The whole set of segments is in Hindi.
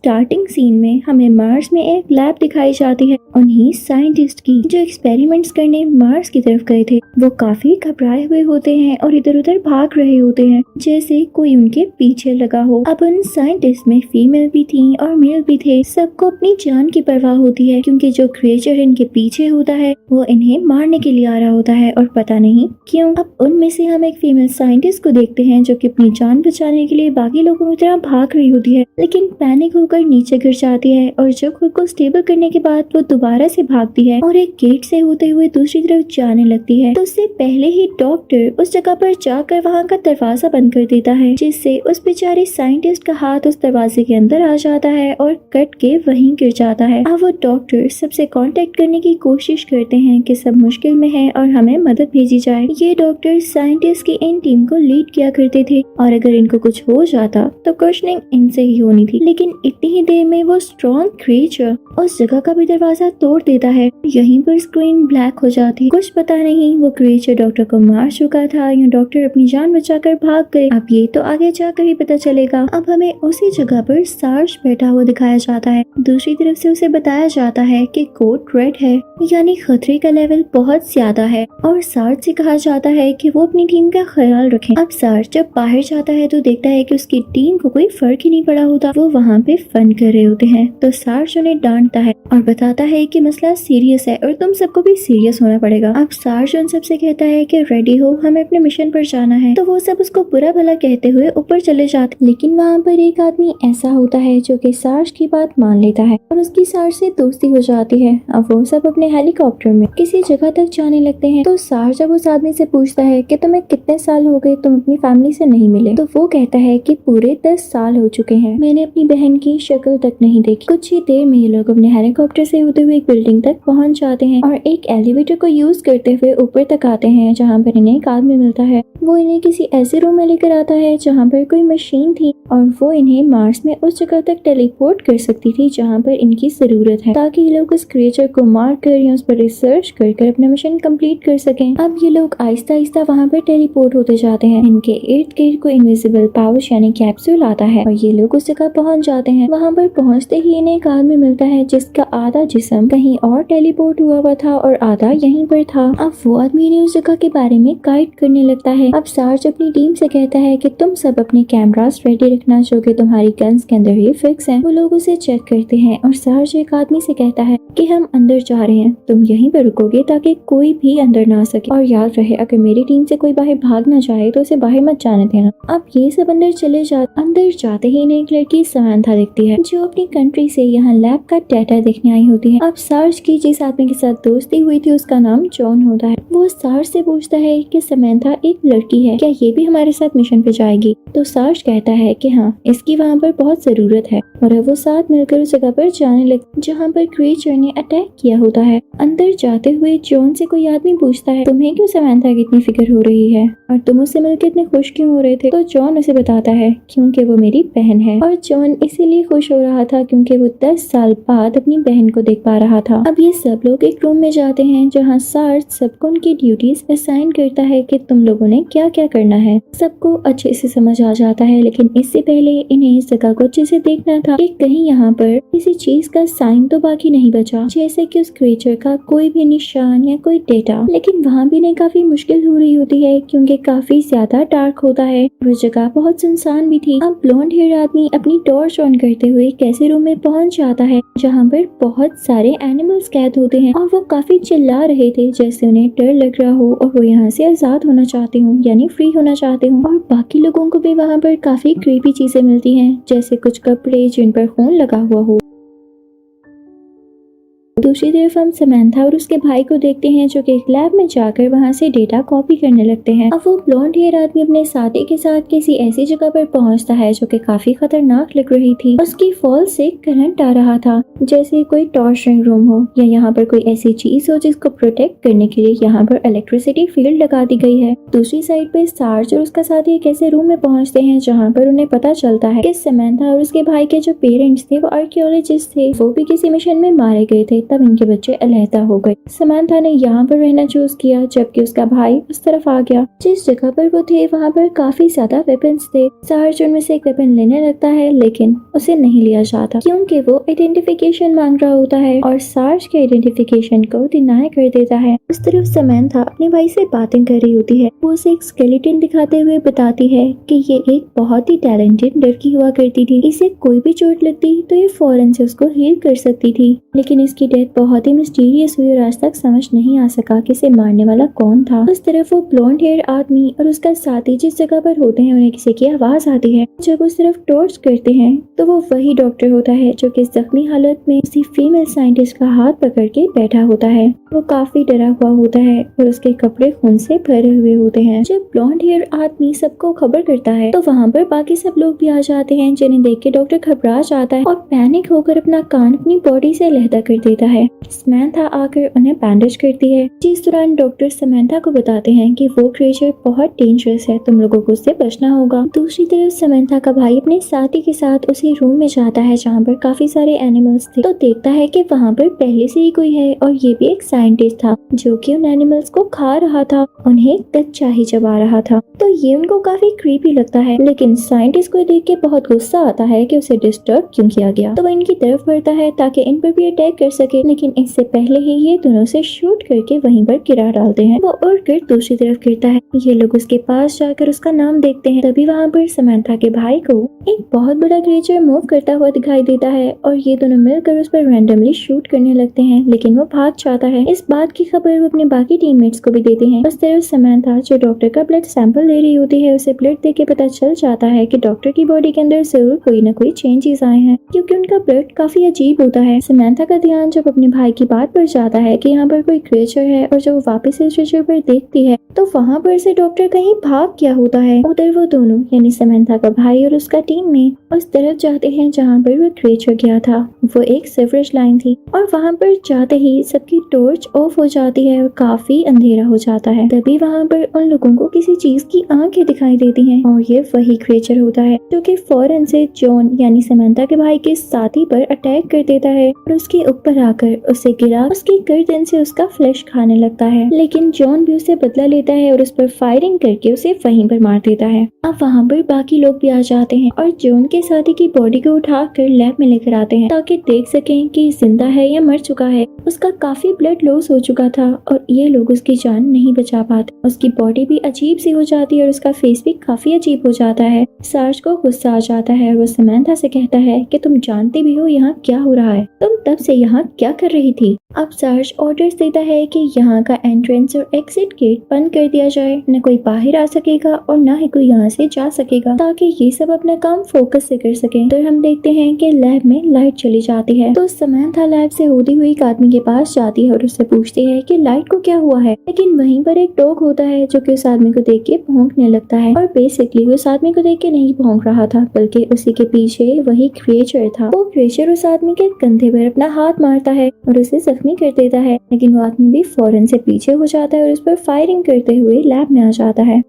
स्टार्टिंग सीन में हमें मार्स में एक लैब दिखाई जाती है। उन्हीं साइंटिस्ट की जो एक्सपेरिमेंट्स करने मार्स की तरफ गए थे वो काफी घबराए हुए होते हैं और इधर उधर भाग रहे होते हैं जैसे कोई उनके पीछे लगा हो। अब उन साइंटिस्ट में फीमेल भी थी और मेल भी थे। सबको अपनी जान की परवाह होती है क्योंकि जो क्रिएचर इनके पीछे होता है वो इन्हें मारने के लिए आ रहा होता है और पता नहीं क्यों। अब उनमें से हम एक फीमेल साइंटिस्ट को देखते हैं जो कि अपनी जान बचाने के लिए बाकी लोगों की तरह भाग रही होती है, लेकिन पैनिक होकर नीचे गिर जाती है और जब खुद को स्टेबल करने के बाद वो दोबारा से भागती है और एक गेट से होते हुए दूसरी तरफ जाने लगती है। तो उससे पहले ही डॉक्टर उस जगह पर जाकर वहाँ का दरवाजा बंद कर देता है जिससे उस बेचारे साइंटिस्ट का हाथ उस दरवाजे के अंदर आ जाता है और कट के वहीं गिर जाता है। अब वो डॉक्टर सबसे कांटेक्ट करने की कोशिश करते हैं कि सब मुश्किल में है और हमें मदद भेजी जाए। ये डॉक्टर साइंटिस्ट की इन टीम को लीड किया करते थे और अगर इनको कुछ हो जाता तो क्वेश्चनिंग इनसे ही होनी थी, लेकिन इतनी ही देर में वो स्ट्रॉन्ग क्रिएचर उस जगह का भी दरवाजा तोड़ देता है। यहीं पर स्क्रीन ब्लैक हो जाती। कुछ पता नहीं वो क्रिएचर डॉक्टर को मार चुका था या डॉक्टर अपनी जान बचाकर भाग गए। अब ये तो आगे जाकर ही पता चलेगा। अब हमें उसी जगह पर सार्ज बैठा हुआ दिखाया जाता है। दूसरी तरफ से उसे बताया जाता है कि कोड रेड है यानी खतरे का लेवल बहुत ज्यादा है और सार्ज से कहा जाता है कि वो अपनी टीम का ख्याल रखें। अब सार्ज जब बाहर जाता है तो देखता है कि उसकी टीम को कोई फर्क ही नहीं पड़ा होता। वो वहाँ पे फन कर रहे होते हैं तो सार्ज उन्हें डांटता है और बताता है कि मसला सीरियस है और तुम सबको भी सीरियस होना पड़ेगा। अब सार्ज उन सबसे कहता है कि रेडी हो, हमें अपने मिशन पर जाना है। तो वो सब उसको बुरा भला कहते हुए ऊपर चले जाते, लेकिन वहाँ पर एक आदमी ऐसा होता है जो कि सार्ज की बात मान लेता है और उसकी सार्ज से दोस्ती हो जाती है। अब वो सब अपने हेलीकॉप्टर में किसी जगह तक जाने लगते हैं। तो सार्ज जब उस आदमी से पूछता है कि तुम्हें कितने साल हो गए तुम अपनी फैमिली से नहीं मिले, तो वो कहता है कि पूरे 10 साल हो चुके हैं, मैंने अपनी बहन की शक्ल तक नहीं देखी। कुछ ही देर में ये लोग अपने हेलीकॉप्टर से होते हुए एक बिल्डिंग तक पहुंच जाते हैं और एक एलिवेटर को यूज करते हुए ऊपर तक आते हैं जहाँ पर इन्हें एक आदमी मिलता है। वो इन्हें किसी ऐसे रूम में लेकर आता है जहाँ पर कोई मशीन थी और वो इन्हें मार्स में उस जगह तक टेलीपोर्ट कर सकती थी जहाँ पर इनकी जरूरत है, ताकि ये लोग उस क्रिएचर को मार कर या उस पर रिसर्च कर अपना मिशन कंप्लीट कर सकें। अब ये लोग आहिस्ता आहिस्ता वहाँ पर टेलीपोर्ट होते जाते हैं। इनके इर्द गिर्द को इनविजिबल पाउच यानी कैप्सूल आता है और ये लोग उस जगह पहुँच जाते हैं। वहाँ पर पहुँचते ही इन्हें एक आदमी मिलता है जिसका आधा जिस्म कहीं और टेलीपोर्ट हुआ था और आधा यहीं पर था। अब वो आदमी इन्हें उस जगह के बारे में गाइड करने लगता है। अब सार्ज अपनी टीम से कहता है कि तुम सब अपने कैमरास रेडी रखना जो कि तुम्हारी गन्स के अंदर ही फिक्स हैं। वो लोग उसे चेक करते हैं और सार्ज एक आदमी से कहता है कि हम अंदर जा रहे हैं, तुम यहीं पर रुकोगे ताकि कोई भी अंदर ना आ सके और याद रहे अगर मेरी टीम से कोई बाहर भाग ना जाए तो उसे बाहर मत जाने देना। अब ये सब अंदर जाते ही इन्हें एक लड़की समंथा दिखती है जो अपनी कंट्री से यहाँ लैब का डाटा देखने आई होती है। अब सार्ज की जिस आदमी के साथ दोस्ती हुई थी उसका नाम जॉन होता है। वो सार्ज से पूछता है कि समंथा एक लड़की है, क्या ये भी हमारे साथ मिशन पे जाएगी? तो सार्ज कहता है कि हाँ, इसकी वहाँ पर बहुत जरूरत है और अब वो साथ मिलकर उस जगह पर जाने लगते जहाँ पर क्रिएचर ने अटैक किया होता है। अंदर जाते हुए जॉन से कोई आदमी पूछता है तुम्हें क्यों समंथा की इतनी फिक्र हो रही है और तुम उससे मिलकर इतने खुश क्यों हो रहे थे? तो जॉन उसे बताता है क्योंकि वो मेरी बहन है और जॉन इसीलिए खुश हो रहा था क्योंकि वो 10 साल बाद अपनी बहन को देख पा रहा था। अब ये सब लोग एक रूम में जाते हैं जहाँ सार्ज सबको उनकी ड्यूटीज असाइन करता है कि तुम लोगों ने क्या क्या करना है। सबको अच्छे से समझ आ जाता है, लेकिन इससे पहले इन्हें इस जगह को अच्छे से देखना था कि कहीं यहाँ पर किसी चीज का साइन तो बाकी नहीं बचा, जैसे कि उस क्रिएचर का कोई भी निशान या कोई डेटा। लेकिन वहाँ भी इन्हें काफी मुश्किल हो रही होती है क्योंकि काफी ज्यादा डार्क होता है। वो जगह बहुत सुनसान भी थी। अब ब्लॉन्ड हेयर आदमी अपनी टॉर्च ऑन करते हुए एक ऐसे रूम में पहुंच जाता है जहाँ पर बहुत सारे एनिमल्स कैद होते हैं और वो काफी चिल्ला रहे थे जैसे उन्हें डर लग रहा हो और वो यहाँ से आजाद होना चाहते हूँ यानी फ्री होना चाहते हूँ। और बाकी लोगों को भी वहाँ पर काफी क्रीपी चीजें मिलती हैं जैसे कुछ कपड़े जिन पर खून लगा हुआ हो। दूसरी तरफ हम समंथा और उसके भाई को देखते हैं जो कि एक लैब में जाकर वहां से डेटा कॉपी करने लगते हैं। अब वो ब्लॉन्ड हेयर आदमी अपने साथी के साथ किसी ऐसी जगह पर पहुंचता है जो कि काफी खतरनाक लग रही थी। उसकी फॉल से करंट आ रहा था जैसे कोई टॉर्चरिंग रूम हो या यहाँ पर कोई ऐसी चीज हो जिसको प्रोटेक्ट करने के लिए यहाँ पर इलेक्ट्रिसिटी फील्ड लगा दी गई है। दूसरी साइड पे सार्ज और उसका साथी एक ऐसे रूम में पहुंचते हैं जहाँ पर उन्हें पता चलता है कि समंथा और उसके भाई के जो पेरेंट्स थे वो आर्कियोलॉजिस्ट थे, वो भी किसी मिशन में मारे गए थे। तब इनके बच्चे अलहदा हो गए। समांथा ने यहाँ पर रहना चूज किया जबकि उसका भाई उस तरफ आ गया। जिस जगह पर वो थे वहाँ पर काफी ज्यादा वेपन्स थे। सार्ज उनमें से एक वेपन लेने लगता है लेकिन उसे नहीं लिया जाता क्योंकि वो आइडेंटिफिकेशन मांग रहा होता है और सार्ज के आइडेंटिफिकेशन को डिनाई कर देता है। उस तरफ समांथा अपने भाई से बातें कर रही होती है। वो उसे एक स्केलेटन दिखाते हुए बताती है कि ये एक बहुत ही टैलेंटेड लड़की हुआ करती थी। इसे कोई भी चोट लगती तो ये फौरन से उसको हील कर सकती थी, लेकिन इसकी डेथ बहुत ही मिस्टीरियस हुई और आज तक समझ नहीं आ सका कि इसे मारने वाला कौन था। उस तरफ वो ब्लॉन्ड हेयर आदमी और उसका साथी जिस जगह पर होते हैं उन्हें किसी की आवाज आती है। जब उस तरफ टॉर्च करते हैं तो वो वही डॉक्टर होता है जो कि जख्मी हालत में उसी फीमेल साइंटिस्ट का हाथ पकड़ के बैठा होता है। वो काफी डरा हुआ होता है और उसके कपड़े खून से भरे हुए होते हैं। जब ब्लॉन्ड हेयर आदमी सबको खबर करता है तो वहाँ पर बाकी सब लोग भी आ जाते हैं, जिन्हें देख के डॉक्टर घबरा जाता है और पैनिक होकर अपना कान अपनी बॉडी से अलहदा कर देता है। समंथा आकर उन्हें बैंडेज करती है। जिस दौरान डॉक्टर समंथा को बताते हैं कि वो क्रिएचर बहुत डेंजरस है, तुम लोगों को उससे बचना होगा। दूसरी तरफ समंथा का भाई अपने साथी के साथ उसी रूम में जाता है जहाँ पर काफी सारे एनिमल्स थे, तो देखता है कि वहाँ पर पहले से ही कोई है और ये भी एक साइंटिस्ट था जो कि उन एनिमल्स को खा रहा था, उन्हें कच्चा ही चबा रहा था। तो ये उनको काफी क्रीपी लगता है, लेकिन साइंटिस्ट को देख के बहुत गुस्सा आता है कि उसे डिस्टर्ब क्यों किया गया। तो वो इनकी तरफ बढ़ता है ताकि इन पर भी अटैक कर सके, लेकिन इससे पहले ही ये दोनों से शूट करके वहीं पर गिरा डालते हैं। वो उड़कर दूसरी तरफ गिरता है। ये लोग उसके पास जाकर उसका नाम देखते हैं। तभी वहाँ पर समंथा के भाई को एक बहुत बड़ा क्रिएचर मूव करता हुआ दिखाई देता है और ये दोनों मिलकर उस पर रैंडमली शूट करने लगते हैं, लेकिन वो भाग जाता है। इस बात की खबर वो अपने बाकी टीममेट्स को भी देते हैं। उस तरफ समंथा जो डॉक्टर का ब्लड सैंपल ले रही होती है, उसे ब्लड देख के पता चल जाता है कि डॉक्टर की बॉडी के अंदर जरूर कोई न कोई चेंजेस आए हैं क्योंकि उनका ब्लड काफी अजीब होता है। समंथा का ध्यान जब अपने भाई की बात पर जाता है कि यहाँ पर कोई क्रिएचर है और जब वो वापस इस क्रिएचर पर देखती है तो वहाँ पर से डॉक्टर कहीं भाग गया होता है। उधर वो दोनों यानी समंथा का भाई और उसका टीम में उस तरफ जाते हैं जहाँ पर वो क्रिएचर गया था। वो एक सीवरेज लाइन थी और वहाँ पर जाते ही सबकी टॉर्च ऑफ हो जाती है और काफी अंधेरा हो जाता है। तभी वहाँ पर उन लोगों को किसी चीज की आंखें दिखाई देती हैं और ये वही क्रिएचर होता है जो कि फौरन से जॉन यानी समंथा के भाई के साथी पर अटैक कर देता है और उसके ऊपर आकर उसे गिरा उसकी गर्दन से उसका फ्लैश खाने लगता है। लेकिन जॉन भी उसे बदला लेता है और उस पर फायरिंग करके उसे वहीं पर मार देता है। अब वहाँ पर बाकी लोग भी आ जाते हैं और जॉन के साथी की बॉडी को उठाकर लैब में लेकर आते हैं ताकि देख सकें कि जिंदा है या मर चुका है। उसका काफी ब्लड लॉस हो चुका था और ये लोग उसकी जान नहीं बचा पाते। उसकी बॉडी भी अजीब सी हो जाती है और उसका फेस भी काफी अजीब हो जाता है। सार्ज को गुस्सा आ जाता है और वो समंथा से कहता है कि तुम जानती भी हो यहाँ क्या हो रहा है, तुम तब से यहाँ क्या कर रही थी। अब सार्ज ऑर्डर्स देता है कि यहाँ का एंट्रेंस और एग्जिट गेट बंद कर दिया जाए, न कोई बाहर आ सकेगा और न ही कोई यहाँ से जा सकेगा ताकि ये सब अपना काम फोकस से कर सके। तो हम देखते हैं कि लैब में लाइट चली जाती है। तो समंथा लैब से होती हुई एक आदमी के पास जाती है और उससे पूछती है कि लाइट को क्या हुआ है, लेकिन वहीं पर एक डॉग होता है जो कि उस आदमी को देख के भौंकने लगता है और बेसिकली उस आदमी को देख के नहीं भौंक रहा था बल्कि उसी के पीछे वही क्रिएचर था। वो क्रिएचर उस आदमी के कंधे पर अपना हाथ मारता है और उसे जख्मी कर देता है, लेकिन वो आदमी भी फौरन से पीछे हो जाता है और उस पर फायरिंग करते हुए लैब में आ जाता है।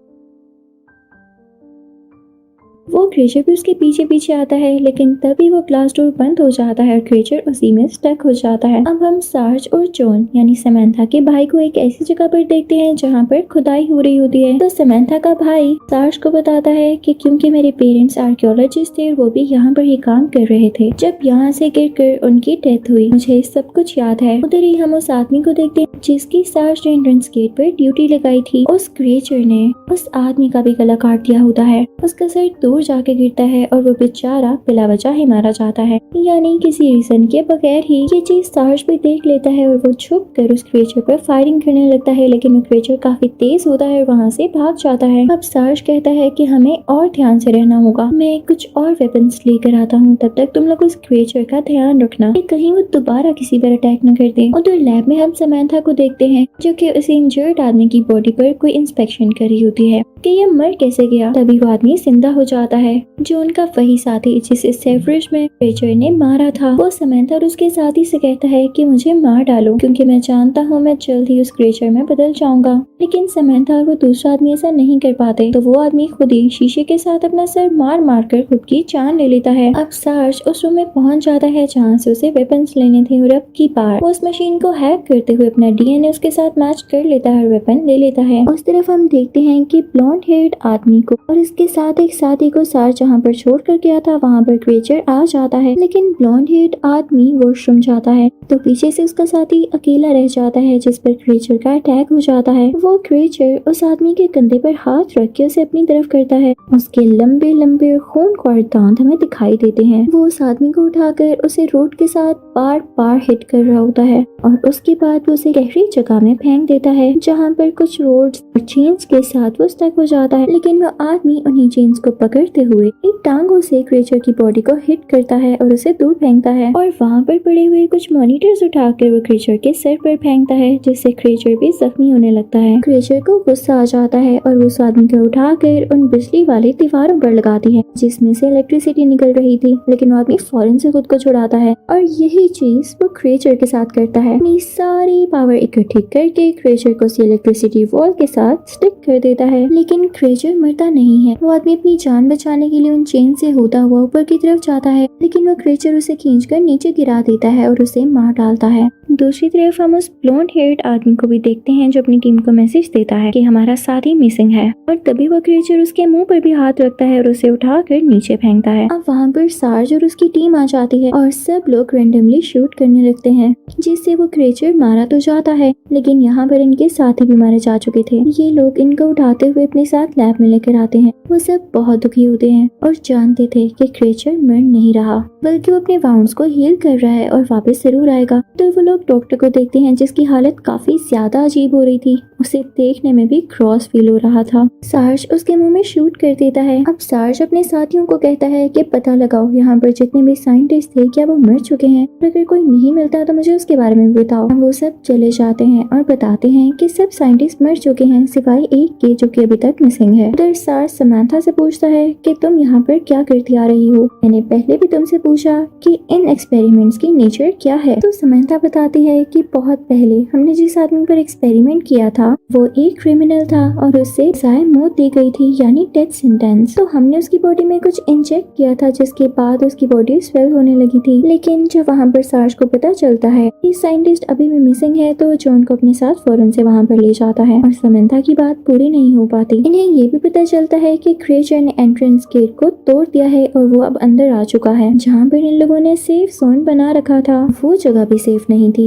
वो क्रिएचर भी उसके पीछे पीछे आता है, लेकिन तभी वो ग्लास डोर बंद हो जाता है और क्रिएचर उसी में स्टक हो जाता है। अब हम सार्ज और जॉन यानी समंथा के भाई को एक ऐसी जगह पर देखते हैं जहाँ पर खुदाई हो रही होती है। तो समंथा का भाई सार्ज को बताता है कि क्योंकि मेरे पेरेंट्स आर्कियोलॉजिस्ट थे और वो भी यहाँ पर ही काम कर रहे थे, जब यहाँ से गिरकर उनकी डेथ हुई, मुझे सब कुछ याद है। उधर ही हम उस आदमी को देखते हैं जिसकी सार्ज ने एंट्रेंस गेट पर ड्यूटी लगाई थी। उस क्रिएचर ने उस आदमी का भी गला काट दिया होता है। उसका सर दूर जाके गिरता है और वो बेचारा बिला वजह ही मारा जाता है, यानी किसी रीजन के बगैर ही। ये चीज सार्ज भी देख लेता है और वो छुप कर उस क्रिएचर पर फायरिंग करने लगता है, लेकिन वो क्रिएचर काफी तेज होता है और वहाँ से भाग जाता है। अब सार्ज कहता है कि हमें और ध्यान से रहना होगा, मैं कुछ और वेपन्स लेकर आता हूँ, तब तक तुम लोग उस क्रिएचर का ध्यान रखना कि कहीं वो दोबारा किसी पर अटैक न कर दे। उधर लैब में हम समंथा को देखते हैं जो कि उस इंजर्ड आदमी की बॉडी पर कोई इंस्पेक्शन कर रही होती है कि ये मर कैसे गया। तभी वो आदमी जिंदा हो जाता जाता है। जो उनका वही साथी जिसे सेवरिज में क्रीचर ने मारा था, वो समंथा और उसके साथी से कहता है कि मुझे मार डालो क्योंकि मैं जानता हूँ मैं जल्द ही उस क्रीचर में बदल जाऊंगा। लेकिन समंथा और वो दूसरा आदमी ऐसा नहीं कर पाते, तो वो आदमी खुद ही शीशे के साथ अपना सर मार मार कर खुद की जान ले लेता है। अब सार्ज उस रूम में पहुंच जाता है जहाँ से उसे वेपन्स लेने थे और अब की बार वो उस मशीन को हैक करते हुए अपना डीएनए उसके साथ मैच कर लेता है और वेपन ले लेता है। उस तरफ हम देखते हैं कि ब्लॉन्ड हेयर्ड आदमी को और इसके साथ एक साथी को सार्ज जहाँ पर छोड़ कर गया था वहाँ पर क्रीचर आ जाता है, लेकिन ब्लॉन्ड हेयर्ड आदमी वॉशरूम जाता है तो पीछे से उसका साथी अकेला रह जाता है जिस पर क्रीचर का अटैक हो जाता है। वो क्रीचर उस आदमी के कंधे पर हाथ रख के उसे अपनी तरफ करता है। उसके लंबे लंबे खूंखार दांत हमें दिखाई देते हैं। वो उस आदमी को उठाकर उसे रोड के साथ बार बार हिट कर रहा होता है और उसके बाद वो उसे गहरी जगह में फेंक देता है जहाँ पर कुछ रोड्स और चेन्स के साथ वो स्टक हो जाता है। लेकिन वो आदमी उन्हीं चेन्स को पकड़ते हुए एक टांगों से क्रीचर की बॉडी को हिट करता है और उसे दूर फेंकता है और वहाँ पर पड़े हुए कुछ मॉनिटर्स उठाकर वो क्रीचर के सर पर फेंकता है जिससे क्रीचर भी जख्मी होने लगता है। क्रीचर को गुस्सा आ जाता है और वो उस आदमी को उठाकर उन बिजली वाली दीवारों पर लगाती है जिसमें से इलेक्ट्रिसिटी निकल रही थी, लेकिन वो आदमी फौरन से खुद को छुड़ाता है और यही चीज वो क्रीचर के साथ करता है। अपनी सारी पावर इकट्ठी करके क्रीचर को इलेक्ट्रिसिटी वॉल के साथ स्टिक कर देता है, लेकिन क्रीचर मरता नहीं है। वो आदमी अपनी जान बचाने के लिए उन चेन से होता हुआ ऊपर की तरफ जाता है, लेकिन वो क्रीचर उसे खींचकर नीचे गिरा देता है और उसे मार डालता है। दूसरी तरफ हम उस ब्लॉन्ड हेयर्ड आदमी को भी देखते हैं जो अपनी टीम को मैसेज देता है कि हमारा साथी मिसिंग है और तभी वो क्रीचर उसके मुंह पर भी हाथ रखता है और उसे उठाकर नीचे फेंकता है। अब वहाँ पर सार्ज और उसकी टीम आ जाती है और सब लोग रैंडमली शूट करने लगते हैं जिससे वो क्रीचर मारा तो जाता है, लेकिन यहाँ पर इनके साथी भी मारे जा चुके थे। ये लोग इनको उठाते हुए अपने साथ लैब में लेकर आते हैं। वो सब बहुत दुखी होते हैं और जानते थे कि क्रीचर मर नहीं रहा बल्कि वो अपने वाउंड्स को हील कर रहा है और वापस जरूर आएगा। तो वो लोग डॉक्टर को देखते हैं जिसकी हालत काफी ज्यादा अजीब हो रही थी। उसे देखने में भी क्रॉस फील हो रहा था। सार्ज उसके मुंह में शूट कर देता है। अब सार्ज अपने साथियों को कहता है कि पता लगाओ यहाँ पर जितने भी साइंटिस्ट थे क्या वो मर चुके हैं, और अगर कोई नहीं मिलता तो मुझे उसके बारे में बताओ। वो सब चले जाते हैं और बताते हैं कि सब साइंटिस्ट मर चुके हैं सिवाय एक के जो कि अभी तक मिसिंग है। उधर सार्ज समंथा से पूछता है कि तुम यहाँ पर क्या करती आ रही हो, मैंने पहले भी तुमसे पूछा कि इन एक्सपेरिमेंट्स की नेचर क्या है। तो समंथा बताती है कि बहुत पहले हमने जिस आदमी पर एक्सपेरिमेंट किया था वो एक क्रिमिनल था और उससे सजाए मौत दी गई थी यानी डेथ सेंटेंस। तो हमने उसकी बॉडी में कुछ इंजेक्ट किया था जिसके बाद उसकी बॉडी स्वेल होने लगी थी। लेकिन जब वहाँ पर सार्ज को पता चलता है कि साइंटिस्ट अभी भी मिसिंग है तो जॉन को अपने साथ फौरन से वहाँ पर ले जाता है और समंथा की बात पूरी नहीं हो पाती। इन्हें ये भी पता चलता है कि क्रीचर ने एंट्रेंस गेट को तोड़ दिया है और वो अब अंदर आ चुका है। जहाँ पर इन लोगों ने सेफ जोन बना रखा था वो जगह भी सेफ नहीं थी।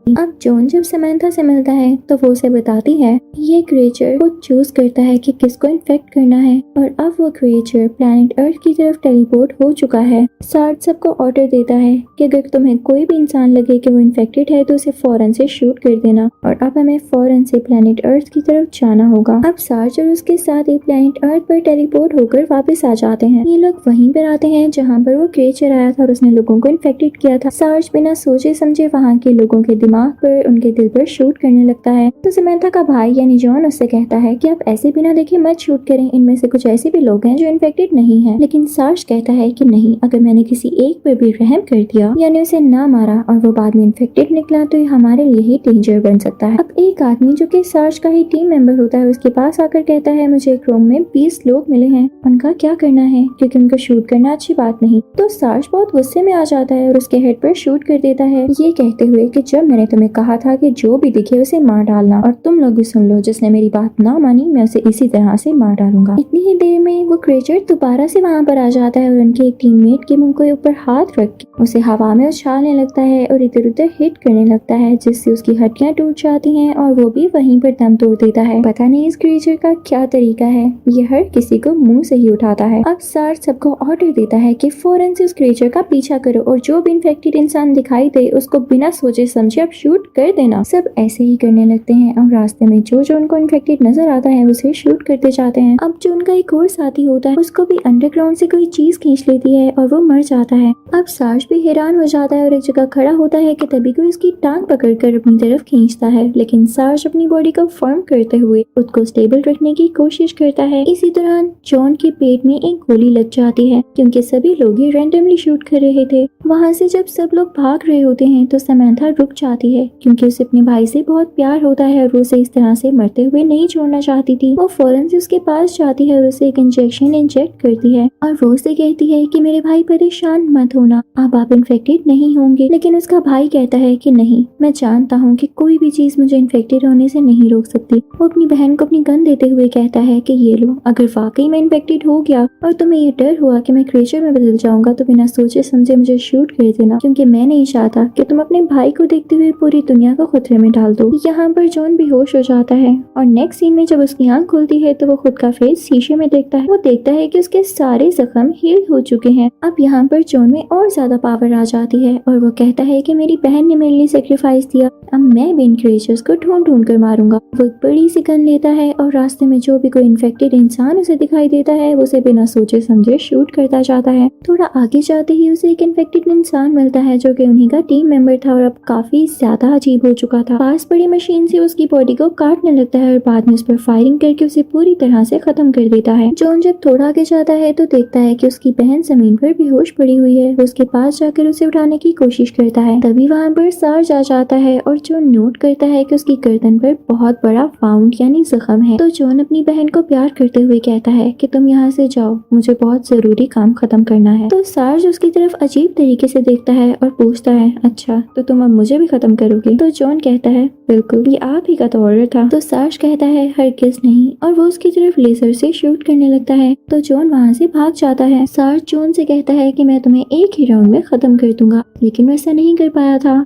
अब जॉन जब समंथा से मिलता है तो वो उसे बताती है ये क्रीचर को चूज करता है कि किसको इन्फेक्ट करना है और अब वो क्रीचर प्लैनेट अर्थ की तरफ टेलीपोर्ट हो चुका है। सार्ज सबको ऑर्डर देता है कि अगर तुम्हें कोई भी इंसान लगे कि वो इन्फेक्टेड है तो उसे फौरन से शूट कर देना और अब हमें फौरन से प्लैनेट अर्थ की तरफ जाना होगा। अब सार्ज और उसके साथ एक प्लैनेट अर्थ पर टेलीपोर्ट होकर वापस आ जाते हैं। ये लोग वहीं पर आते हैं जहाँ पर वो क्रीचर आया था और उसने लोगों को इन्फेक्टेड किया था। सार्ज बिना सोचे समझे वहाँ के लोगों के दिमाग पर उनके दिल पर शूट करने लगता है। तो समंथा का भाई यानी जॉन उससे कहता है कि आप ऐसे बिना देखे मत शूट करें, इनमें से कुछ ऐसे भी लोग हैं जो इन्फेक्टेड नहीं है। लेकिन सार्ज कहता है कि नहीं, अगर मैंने किसी एक पर भी रहम कर दिया यानी उसे ना मारा और वो बाद में इन्फेक्टेड निकला तो ये हमारे लिए ही डेंजर बन सकता है। अब एक आदमी जो कि सार्ज का ही टीम मेंबर होता है उसके पास आकर कहता है मुझे एक रूम में 20 लोग मिले हैं, उनका क्या करना है क्योंकि उनको शूट करना अच्छी बात नहीं। तो सार्ज बहुत गुस्से में आ जाता है और उसके हेड पर शूट कर देता है, ये कहते हुए कि जब मैंने तुम्हें कहा था कि जो भी दिखे उसे मार डालना और तुम लोग भी सुन लो, जिसने मेरी बात ना मानी मैं उसे इसी तरह से मार डालूंगा। इतनी ही देर में वो क्रीचर दोबारा से वहाँ पर आ जाता है और उनके एक टीममेट के मुंह के ऊपर हाथ रख के उसे हवा में उछालने लगता है और इधर उधर हिट करने लगता है जिससे उसकी हड्डियां टूट जाती हैं और वो भी वहीं पर दम तोड़ देता है। पता नहीं इस क्रीचर का क्या तरीका है, ये हर किसी को मुंह से ही उठाता है। अब सार्ज सबको ऑर्डर देता है कि फौरन से उस क्रीचर का पीछा करो और जो भी इन्फेक्टेड इंसान दिखाई दे उसको बिना सोचे समझे आप शूट कर देना। सब ऐसे ही करने लगते हैं और रास्ते में जो जो उनको इन्फेक्टेड नजर आता है उसे शूट करते जाते हैं। अब जो उनका एक और साथी होता है उसको भी अंडरग्राउंड से कोई चीज खींच लेती है और वो मर जाता है। अब सार्ज भी हैरान हो जाता है और एक जगह खड़ा होता है कि तभी कोई उसकी टांग पकड़कर अपनी तरफ खींचता है, लेकिन सार्ज अपनी बॉडी को फर्म करते हुए खुद को स्टेबल रखने की कोशिश करता है। इसी दौरान जॉन के पेट में एक गोली लग जाती है क्योंकि सभी लोग ही रैंडमली शूट कर रहे थे। वहाँ से जब सब लोग भाग रहे होते हैं तो समंथा रुक जाती है क्योंकि उसे अपने भाई से बहुत प्यार होता है और वो उसे इस तरह से मरते हुए नहीं छोड़ना चाहती थी। वो फौरन से उसके पास जाती है और उसे एक इंजेक्शन इंजेक्ट करती है और वो उसे कहती है कि मेरे भाई परेशान मत होना, अब आप इन्फेक्टेड नहीं होंगे। लेकिन उसका भाई कहता है कि नहीं, मैं जानता हूँ कि कोई भी चीज मुझे इन्फेक्टेड होने से नहीं रोक सकती। वो अपनी बहन को अपनी गन देते हुए कहता है कि ये लो, अगर वाकई में इन्फेक्टेड हो गया और तुम्हें ये डर हुआ कि मैं क्रीचर में बदल जाऊंगा तो बिना सोचे समझे मुझे शूट कर देना, क्योंकि मैं नहीं चाहता कि तुम अपने भाई को देखते हुए पूरी दुनिया को खतरे में डाल दो। यहाँ पर जॉन बेहोश हो जाता है और नेक्स्ट सीन में जब उसकी आंख खुलती है तो वो खुद का फेस शीशे में देखता है। वो देखता है कि उसके सारे जख्म हील हो चुके हैं। अब यहाँ पर जॉन में और ज्यादा पावर आ जाती है और वो कहता है कि मेरी बहन ने मेरे लिए सेक्रीफाइस दिया, अब मैं भी इन क्रिएचर्स को ढूंढ ढूंढ कर मारूंगा। वो एक बड़ी सी गन लेता है और रास्ते में जो भी कोई इन्फेक्टेड इंसान उसे दिखाई देता है वो उसे बिना सोचे समझे शूट करता जाता है। थोड़ा आगे जाते ही उसे एक इन्फेक्टेड इंसान मिलता है जो कि उन्हीं का टीम मेंबर था और अब काफी ज्यादा अजीब हो चुका था। पास बड़ी मशीन से उसकी बॉडी को काटने लगता है और बाद में उस पर फायरिंग करके उसे पूरी तरह से खत्म कर देता है। जॉन जब थोड़ा आगे जाता है तो देखता है कि उसकी बहन जमीन पर बेहोश पड़ी हुई है। वो उसके पास जाकर उसे उठाने की कोशिश करता है, तभी वहाँ पर सार्ज आ जाता है और जॉन नोट करता है कि उसकी गर्दन पर बहुत बड़ा वाउंड यानी जख्म है। तो जॉन अपनी बहन को प्यार करते हुए कहता है कि तुम यहाँ से जाओ, मुझे बहुत जरूरी काम खत्म करना है। तो सार्ज उसकी तरफ अजीब तरीके से देखता है और पूछता है, अच्छा तो तुम अब मुझे भी खत्म करोगे? तो जॉन कहता है, बिल्कुल, ये आप ही का तो ऑर्डर था। तो सार्ज कहता है, हरगिज़ नहीं, और वो उसकी तरफ लेजर से शूट करने लगता है। तो जॉन वहाँ से भाग जाता है। सार्ज जॉन से कहता है कि मैं तुम्हें एक ही राउंड में खत्म कर दूंगा, लेकिन वैसा नहीं कर पाया था।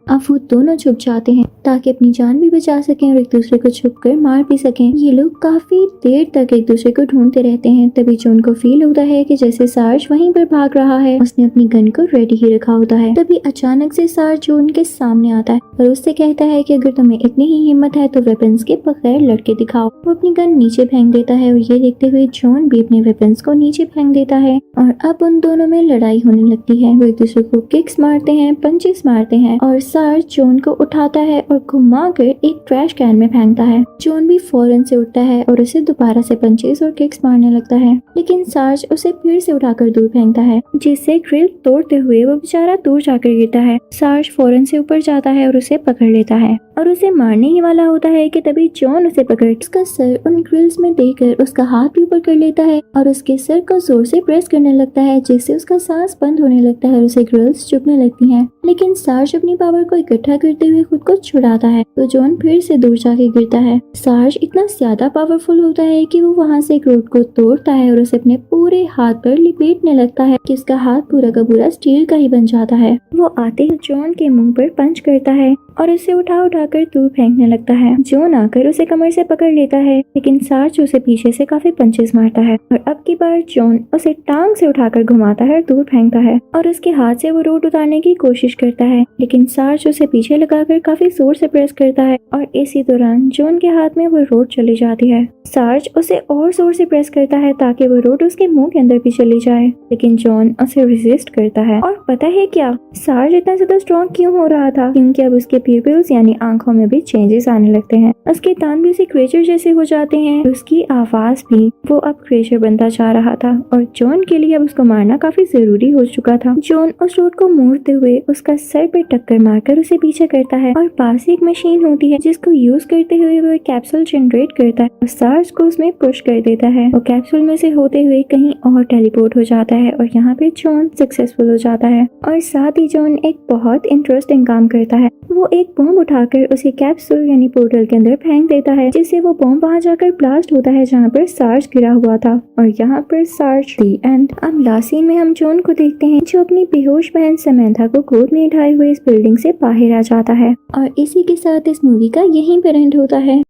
अब वो दोनों छुप जाते हैं ताकि अपनी जान भी बचा सकें और एक दूसरे को छुपकर मार भी सकें। ये लोग काफी देर तक एक दूसरे को ढूंढते रहते हैं। तभी जॉन को फील होता है कि जैसे सार्ज वहीं पर भाग रहा है, उसने अपनी गन को रेडी ही रखा होता है। तभी अचानक से सार्ज जॉन के सामने आता है और उससे कहता है कि अगर तुम्हें इतनी ही हिम्मत है तो वेपन्स के बगैर लड़के दिखाओ। वो अपनी गन नीचे फेंक देता है और ये देखते हुए जॉन भी अपने वेपन्स को नीचे फेंक देता है और अब उन दोनों में लड़ाई होने लगती है। वो एक दूसरे को किक्स मारते हैं, पंचेस मारते हैं और सार्ज जॉन को उठाता है और घुमाकर एक ट्रैश कैन में फेंकता है। जॉन भी फौरन से उठता है और उसे दोबारा से पंचेस और किक्स मारने लगता है, लेकिन सार्ज उसे फिर से उठाकर दूर फेंकता है, जिससे ग्रिल तोड़ते हुए वो बेचारा दूर जाकर गिरता है। सार्ज फौरन से ऊपर जाता है और उसे पकड़ लेता है और उसे मारने ही वाला होता है कि तभी जॉन उसे पकड़ उसका सर उन ग्रिल्स में देकर उसका हाथ भी ऊपर कर लेता है और उसके सर को जोर से प्रेस करने लगता है, जिससे उसका सांस बंद होने लगता है और उसे ग्रिल्स चुभने लगती हैं। लेकिन सार्ज अपनी पावर को इकट्ठा करते हुए खुद को छुड़ाता है तो जॉन फिर से दूर जाके गिरता है। सार्ज इतना ज्यादा पावरफुल होता है कि वो वहाँ से एक रोड को तोड़ता है और उसे अपने पूरे हाथ पर लिपेटने लगता है कि उसका हाथ पूरा का पूरा स्टील का ही बन जाता है। वो आते ही जॉन के मुंह पर पंच करता है और उसे उठा उठाकर दूर फेंकने लगता है। जॉन आकर उसे कमर से पकड़ लेता है, लेकिन सार्ज उसे पीछे से काफी पंचेस मारता है और अब की बार जॉन उसे टांग से उठाकर घुमाता है, दूर फेंकता है और उसके हाथ से वो रोड उतारने की कोशिश करता है, लेकिन सार्ज उसे पीछे लगाकर काफी जोर से प्रेस करता है और इसी दौरान जॉन के हाथ में वो रोड चली जाती है। सार्ज उसे और जोर से प्रेस करता है ताकि वो रोड उसके मुंह के अंदर भी चली जाए, लेकिन जॉन उसे रेजिस्ट करता है। और पता है क्या, सार्ज इतना ज्यादा स्ट्रॉन्ग क्यों हो रहा था? क्योंकि अब उसके प्यूपिल्स यानी आंखों में भी चेंजेस आने लगते हैं। उसके दांत भी उसे क्रेचर जैसे हो जाते हैं, उसकी आवाज भी, वो अब क्रेचर बनता जा रहा था और जॉन के लिए अब उसको मारना काफी जरूरी हो चुका था। जॉन उस रोड को मोड़ते हुए उसका सर पे टक्कर मारकर उसे पीछे करता है और पास ही एक मशीन होती है जिसको यूज करते हुए वो एक कैप्सूल जनरेट करता है और सार्ज को उसमें पुश कर देता है। वो कैप्सूल में से होते हुए कहीं और टेलीपोर्ट हो जाता है और यहाँ पे जॉन सक्सेसफुल हो जाता है। और साथ ही जॉन एक बहुत इंटरेस्टिंग काम करता है, वो एक बॉम्ब उठाकर उसे कैप्सूल यानी पोर्टल के अंदर फेंक देता है, जिससे वो बॉम्ब वहाँ जाकर ब्लास्ट होता है जहाँ पर सार्ज गिरा हुआ था और यहाँ पर सार्ज दी एंड। अब लास्ट सीन में हम जॉन को देखते हैं जो अपनी बेहोश बहन समंथा को गोद में उठाए हुए इस बिल्डिंग से बाहर आ जाता है और इसी के साथ इस मूवी का यहीं पर एंड होता है।